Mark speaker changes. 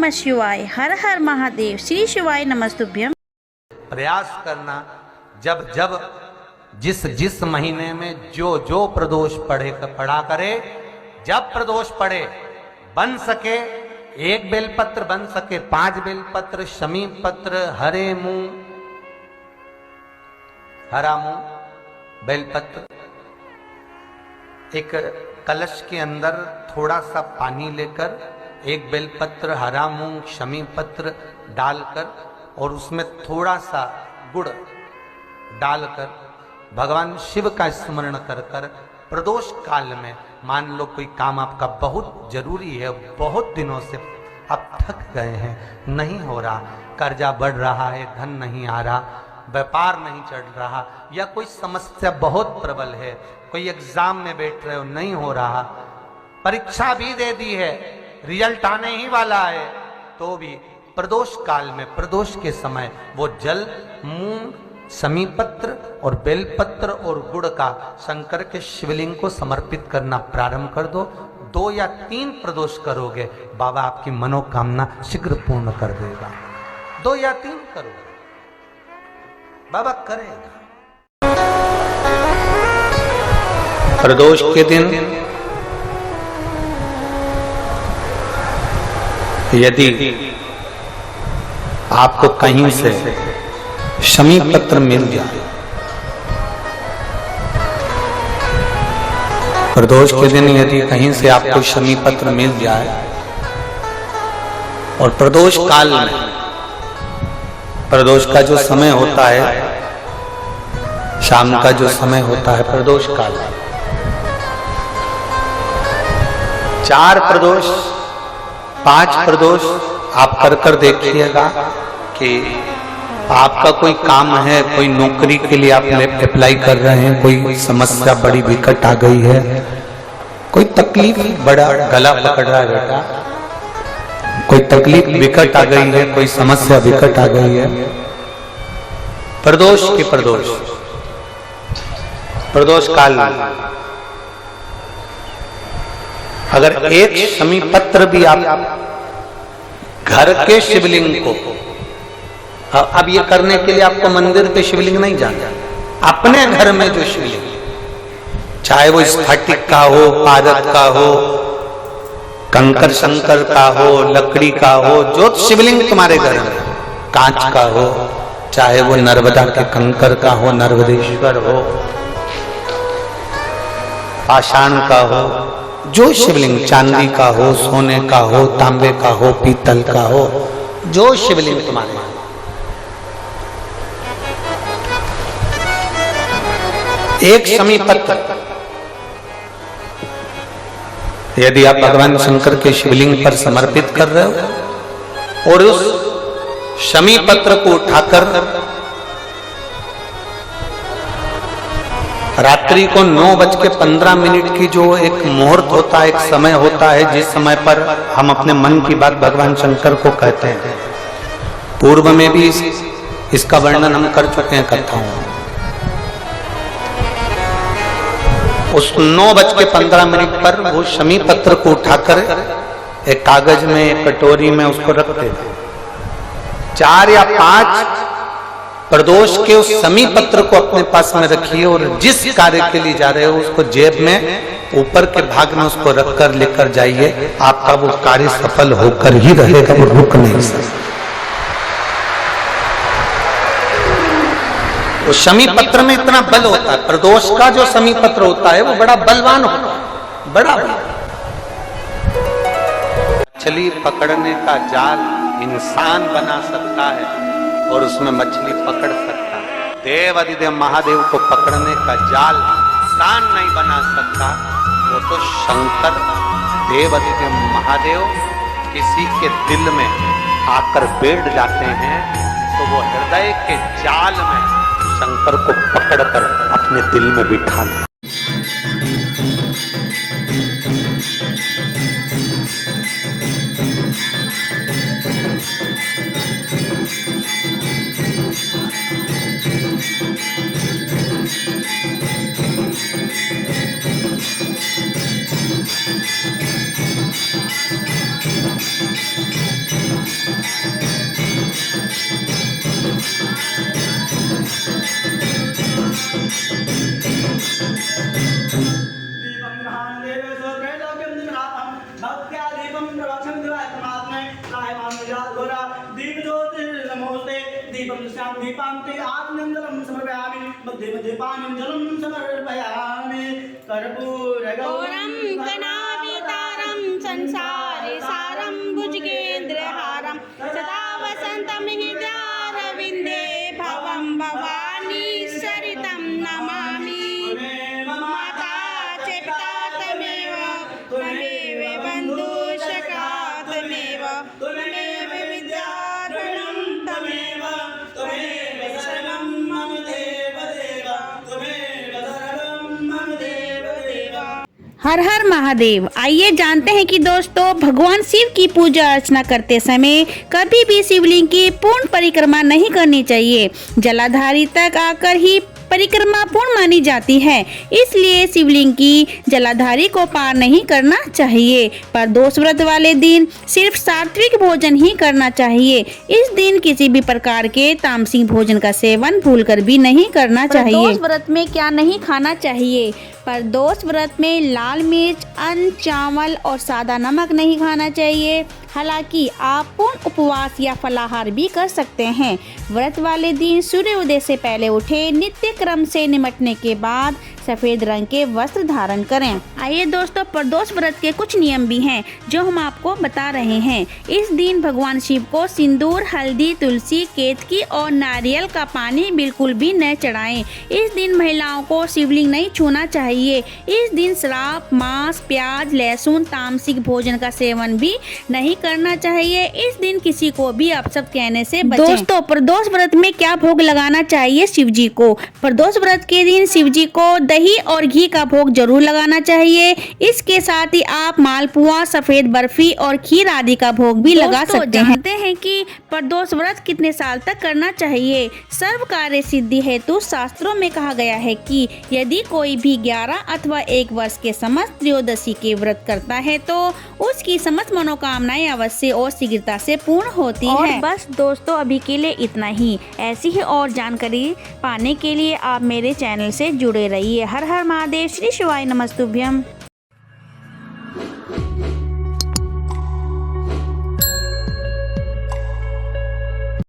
Speaker 1: नमः शिवाय। हर हर महादेव। श्री शिवाय नमस्तुभ्यम।
Speaker 2: प्रयास करना जब जब जिस जिस महीने में जो जो प्रदोष पढ़ा करे, जब प्रदोष पढ़े बन सके 1 बेलपत्र, बन सके 5 बेलपत्र, शमी पत्र, हरे मुंह, हरा मुंह बेलपत्र, एक कलश के अंदर थोड़ा सा पानी लेकर 1 बेलपत्र, हरा मूंग, शमी पत्र डालकर और उसमें थोड़ा सा गुड़ डालकर भगवान शिव का स्मरण कर कर प्रदोष काल में, मान लो कोई काम आपका बहुत जरूरी है, बहुत दिनों से आप थक गए हैं, नहीं हो रहा, कर्जा बढ़ रहा है, धन नहीं आ रहा, व्यापार नहीं चढ़ रहा, या कोई समस्या बहुत प्रबल है, कोई एग्जाम में बैठ रहे हो नहीं हो रहा, परीक्षा भी दे दी है, रिजल्ट आने ही वाला है, तो भी प्रदोष काल में, प्रदोष के समय वो जल, मूंग, शमी पत्र और बेलपत्र और गुड़ का शंकर के शिवलिंग को समर्पित करना प्रारंभ कर दो। 2 या 3 प्रदोष करोगे, बाबा आपकी मनोकामना शीघ्र पूर्ण कर देगा। 2 या 3 करोगे, बाबा करेगा। प्रदोष के दिन यदि आपको कहीं से शमी पत्र मिल जाए, प्रदोष के दिन यदि कहीं से आपको शमी पत्र मिल जाए और प्रदोष काल में, प्रदोष का जो समय होता है, शाम का जो समय होता है प्रदोष काल, 4 प्रदोष 5 प्रदोष आप कर देखिएगा कि आपका कोई काम है, कोई नौकरी के लिए आप अप्लाई कर रहे हैं, कोई समस्या बड़ी विकट आ गई है, कोई तकलीफ, बड़ा गला पकड़ रहा है बेटा, कोई तकलीफ विकट आ गई है, कोई समस्या विकट आ गई है, प्रदोष के प्रदोष काल में अगर एक शमी पत्र भी आप घर के शिवलिंग को, अब ये करने के लिए आपको मंदिर पे शिवलिंग नहीं जाना, अपने घर में जो शिवलिंग, चाहे वो स्फटिक का हो, पारद का हो, कंकर शंकर का हो, लकड़ी का हो, जो शिवलिंग तुम्हारे घर में, कांच का हो, चाहे वो नर्मदा के कंकर का हो, नर्मदेश्वर हो, पाषाण का हो, जो शिवलिंग, चांदी का हो, सोने का हो, तांबे का हो, पीतल का हो, जो शिवलिंग तुम्हारे, एक शमी पत्र यदि आप भगवान शंकर के शिवलिंग पर समर्पित कर रहे हो और उस शमी पत्र को उठाकर रात्रि को 9:15 की जो एक मुहूर्त होता है, एक समय होता है, जिस समय पर हम अपने मन की बात भगवान शंकर को कहते हैं, पूर्व में भी इसका वर्णन हम कर चुके हैं कथाओं में। उस 9:15 पर वो शमी पत्र को उठाकर एक कागज में, एक कटोरी में उसको रखते थे। 4 या 5 प्रदोष के उस शमी पत्र को अपने पास में रखिए और जिस कार्य के लिए जा रहे हो उसको जेब में ऊपर के भाग में उसको रखकर लेकर जाइए, आपका वो कार्य सफल होकर ही रहेगा, वो रुक नहीं सकता। उस शमी पत्र में इतना बल होता है, प्रदोष का जो शमी पत्र होता है वो बड़ा बलवान होता है, बड़ा बल। मछली पकड़ने का जाल इंसान बना सकता है और उसमें मछली पकड़ सकता है। देव अधिदेव महादेव को पकड़ने का जाल इंसान नहीं बना सकता, वो तो शंकर देव अधिदेव महादेव किसी के दिल में आकर बैठ जाते हैं तो वो हृदय के जाल में शंकर को पकड़कर अपने दिल में बिठा लें।
Speaker 3: दीपं गृहाण देवेशो त्रैलोक्यं निमृतं भक्त्या दीपं प्रवक्षं दिवाकमात्मे कायमां विजागोरा दीपज्योतिर्नमोस्ते दीपं दृश्यां दीपान्ते आत्मनन्दनं समर्पयामि मध्ये मध्ये पानीं जलं समर्पयामि कर्पूरगौरं
Speaker 1: कनावितारं संसारे सारं भुजगेन्द्रहारं सदा वसन्तं हृदयारविन्दे भवं भवानी सरितं नमामि माता च पिता तमेव त्वमेव बन्धुसखा तमेव त्वमेव विद्याधनं तमेव
Speaker 3: त्वमेव शरणं मम देवदेव त्वमेव शरणं मम देवदेव।
Speaker 1: हर हर महादेव। आइए जानते हैं कि दोस्तों भगवान शिव की पूजा अर्चना करते समय कभी भी शिवलिंग की पूर्ण परिक्रमा नहीं करनी चाहिए। जलाधारी तक आकर ही परिक्रमा पूर्ण मानी जाती है, इसलिए शिवलिंग की जलाधारी को पार नहीं करना चाहिए। प्रदोष व्रत वाले दिन सिर्फ सात्विक भोजन ही करना चाहिए। इस दिन किसी भी प्रकार के तामसिक भोजन का सेवन भूलकर भी नहीं करना चाहिए। प्रदोष व्रत में क्या नहीं खाना चाहिए? प्रदोष व्रत में लाल मिर्च, अन्न, चावल और सादा नमक नहीं खाना चाहिए। हालांकि आप पूर्ण उपवास या फलाहार भी कर सकते हैं। व्रत वाले दिन सूर्योदय से पहले उठे, नित्य क्रम से निमटने के बाद सफेद रंग के वस्त्र धारण करें। आइए दोस्तों, प्रदोष व्रत के कुछ नियम भी हैं जो हम आपको बता रहे हैं। इस दिन भगवान शिव को सिंदूर, हल्दी, तुलसी, केतकी और नारियल का पानी बिल्कुल भी न चढ़ाएं। इस दिन महिलाओं को शिवलिंग नहीं छूना चाहिए। इस दिन शराब, मांस, प्याज, लहसुन, तामसिक भोजन का सेवन भी नहीं करना चाहिए। इस दिन किसी को भी अपशब्द कहने से बचें। दोस्तों, प्रदोष व्रत में क्या भोग लगाना चाहिए शिव जी को? प्रदोष व्रत के दिन शिव जी को दही और घी का भोग जरूर लगाना चाहिए। इसके साथ ही आप मालपुआ, सफेद बर्फी और खीर आदि का भोग भी लगा सकते हैं। जानते हैं कि प्रदोष व्रत कितने साल तक करना चाहिए? सर्व कार्य सिद्धि हेतु शास्त्रों में कहा गया है कि यदि कोई भी 11 अथवा 1 वर्ष के समस्त त्रयोदशी के व्रत करता है तो उसकी समस्त मनोकामनाएं अवश्य और शीघ्रता से पूर्ण होती है। बस दोस्तों, अभी के लिए इतना ही। ऐसी ही और जानकारी पाने के लिए आप मेरे चैनल से जुड़े रहिए। हर हर महादेव। श्री शिवाय नमस्तुभ्यम।